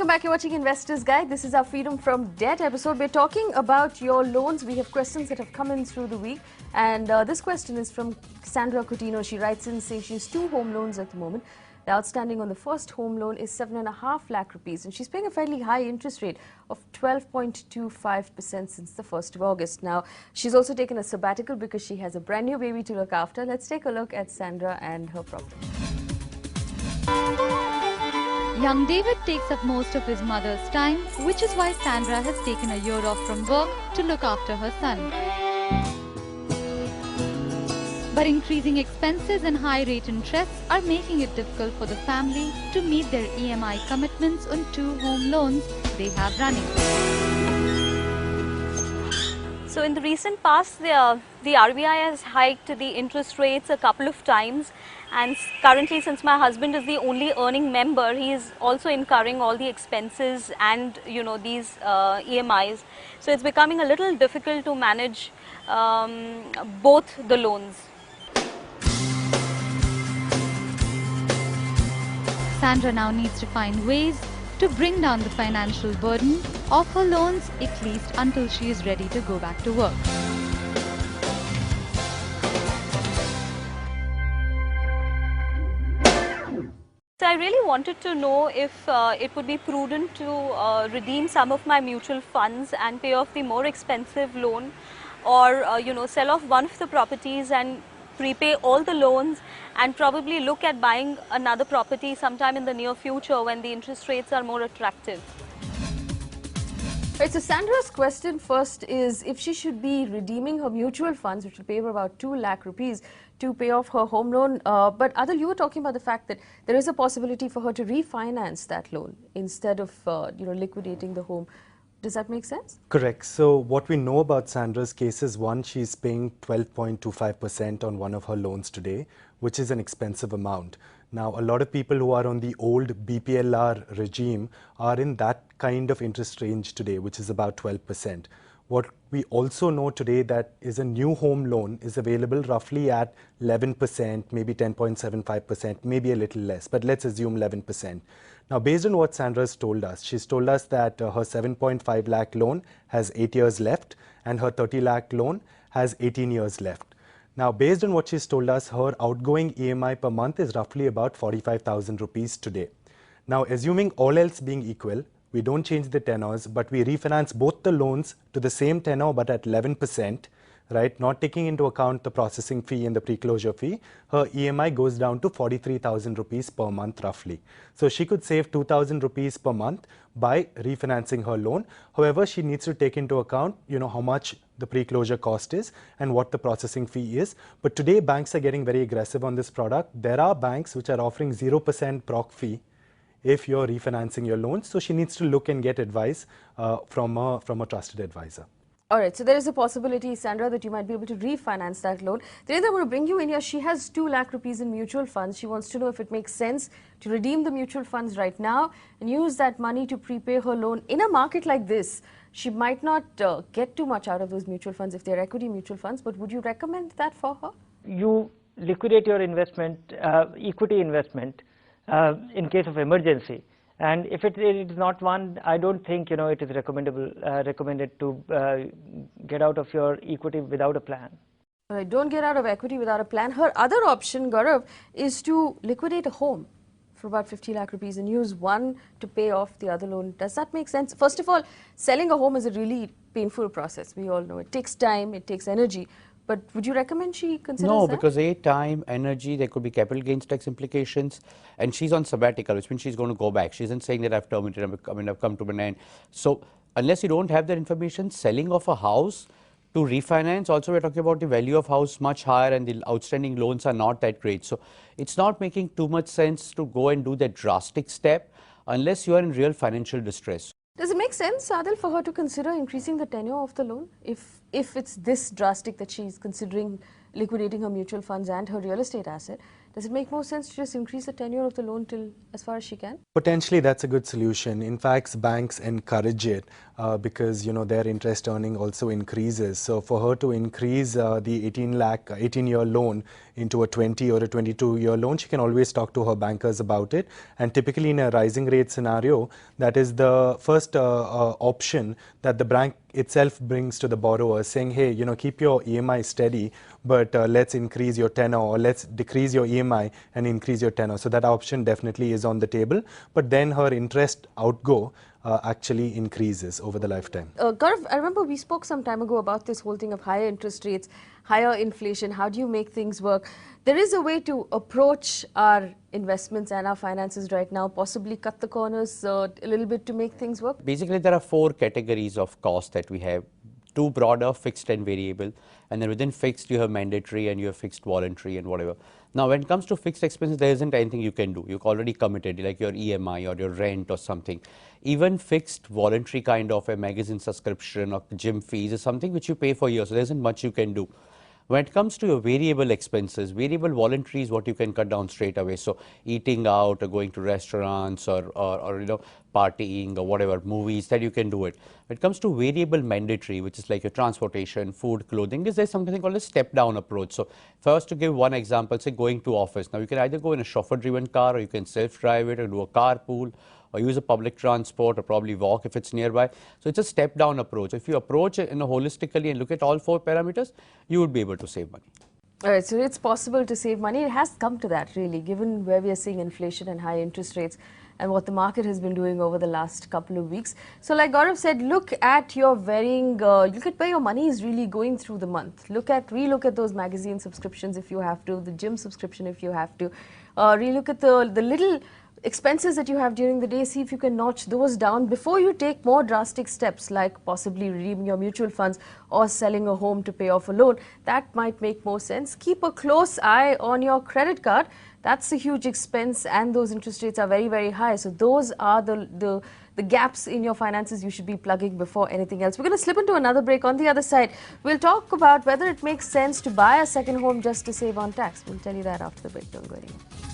Welcome back. You're watching Investors Guide. This is our Freedom from Debt episode. We're talking about your loans. We have questions that have come in through the week. And this question is from Sandra Coutinho. She writes in saying she has 2 home loans at the moment. The outstanding on the first home loan is 7.5 lakh rupees. And she's paying a fairly high interest rate of 12.25% since the 1st of August. Now, she's also taken a sabbatical because she has a brand new baby to look after. Let's take a look at Sandra and her problem. Young David takes up most of his mother's time, which is why Sandra has taken a year off from work to look after her son. But increasing expenses and high rate interests are making it difficult for the family to meet their EMI commitments on 2 home loans they have running. So in the recent past, the RBI has hiked the interest rates a couple of times, and currently, since my husband is the only earning member, he is also incurring all the expenses and these EMIs. So it's becoming a little difficult to manage both the loans. Sandra now needs to find ways to bring down the financial burden of her loans, at least until she is ready to go back to work. So I really wanted to know if it would be prudent to redeem some of my mutual funds and pay off the more expensive loan, or sell off one of the properties and prepay all the loans and probably look at buying another property sometime in the near future when the interest rates are more attractive. Right, so Sandra's question first is if she should be redeeming her mutual funds, which will pay her about 2 lakh rupees to pay off her home loan. But Adil, you were talking about the fact that there is a possibility for her to refinance that loan instead of liquidating the home. Does that make sense? Correct. So what we know about Sandra's case is, one, she's paying 12.25% on one of her loans today, which is an expensive amount. Now, a lot of people who are on the old BPLR regime are in that kind of interest range today, which is about 12%. What we also know today that is a new home loan is available roughly at 11%, maybe 10.75%, maybe a little less, but let's assume 11%. Now, based on what Sandra's told us, she's told us that her 7.5 lakh loan has 8 years left and her 30 lakh loan has 18 years left. Now, based on what she's told us, her outgoing EMI per month is roughly about 45,000 rupees today. Now, assuming all else being equal, we don't change the tenors, but we refinance both the loans to the same tenor but at 11%, right? Not taking into account the processing fee and the pre-closure fee, her EMI goes down to 43,000 rupees per month roughly. So she could save 2,000 rupees per month by refinancing her loan. However, she needs to take into account, how much the pre-closure cost is and what the processing fee is. But today, banks are getting very aggressive on this product. There are banks which are offering 0% proc fee if you're refinancing your loans. So she needs to look and get advice from a trusted advisor. All right, so there is a possibility, Sandra, that you might be able to refinance that loan. Devendra, I'm going to bring you in here. She has 2 lakh rupees in mutual funds. She wants to know if it makes sense to redeem the mutual funds right now and use that money to prepay her loan. In a market like this, she might not get too much out of those mutual funds if they're equity mutual funds, but would you recommend that for her? You liquidate your investment, equity investment, in case of emergency. And if it is not one, I don't think it is recommended to get out of your equity without a plan. All right, don't get out of equity without a plan. Her other option, Gaurav, is to liquidate a home for about 50 lakh rupees and use one to pay off the other loan. Does that make sense? First of all, selling a home is a really painful process. We all know it takes time, it takes energy. But would you recommend she consider that? No, because time, energy, there could be capital gains tax implications, and she's on sabbatical, which means she's going to go back. She isn't saying that I've terminated, I've come to an end. So unless you don't have that information, selling of a house to refinance, also we're talking about the value of house much higher and the outstanding loans are not that great. So it's not making too much sense to go and do that drastic step unless you are in real financial distress. Does it make sense, Adil, for her to consider increasing the tenure of the loan if it's this drastic that she's considering liquidating her mutual funds and her real estate asset? Does it make more sense to just increase the tenure of the loan till as far as she can? Potentially, that's a good solution. In fact, banks encourage it. because their interest earning also increases. So for her to increase the 18-year loan into a 20 or a 22-year loan, she can always talk to her bankers about it. And typically in a rising rate scenario, that is the first option that the bank itself brings to the borrower, saying, hey, keep your EMI steady, but let's increase your tenor, or let's decrease your EMI and increase your tenor. So that option definitely is on the table, but then her interest outgo actually increases over the lifetime. Gaurav, I remember we spoke some time ago about this whole thing of higher interest rates, higher inflation. How do you make things work? There is a way to approach our investments and our finances right now, possibly cut the corners a little bit to make things work? Basically, there are 4 categories of cost that we have. 2 broader, fixed and variable, and then within fixed you have mandatory and you have fixed voluntary and whatever. Now when it comes to fixed expenses, there isn't anything you can do. You're already committed, like your EMI or your rent or something. Even fixed voluntary kind of a magazine subscription or gym fees is something which you pay for years, so there isn't much you can do. When it comes to your variable expenses, variable voluntary is what you can cut down straight away. So eating out or going to restaurants or partying or whatever, movies, that you can do it. When it comes to variable mandatory, which is like your transportation, food, clothing, there's something called a step down approach. So first, to give one example, say going to office. Now you can either go in a chauffeur driven car, or you can self drive it or do a carpool, or use a public transport, or probably walk if it's nearby. So it's a step down approach. If you approach it holistically and look at all 4 parameters, you would be able to save money. All right, so it's possible to save money. It has come to that, really, given where we are seeing inflation and high interest rates and what the market has been doing over the last couple of weeks. So like Gaurav said, look at your varying, look at where your money is really going through the month. Relook at those magazine subscriptions if you have to, the gym subscription if you have to. Relook at the little expenses that you have during the day, see if you can notch those down before you take more drastic steps like possibly redeeming your mutual funds or selling a home to pay off a loan. That might make more sense. Keep a close eye on your credit card. That's a huge expense and those interest rates are very, very high. So those are the gaps in your finances you should be plugging before anything else. We're going to slip into another break. On the other side, we'll talk about whether it makes sense to buy a second home just to save on tax. We'll tell you that after the break. Don't go anywhere.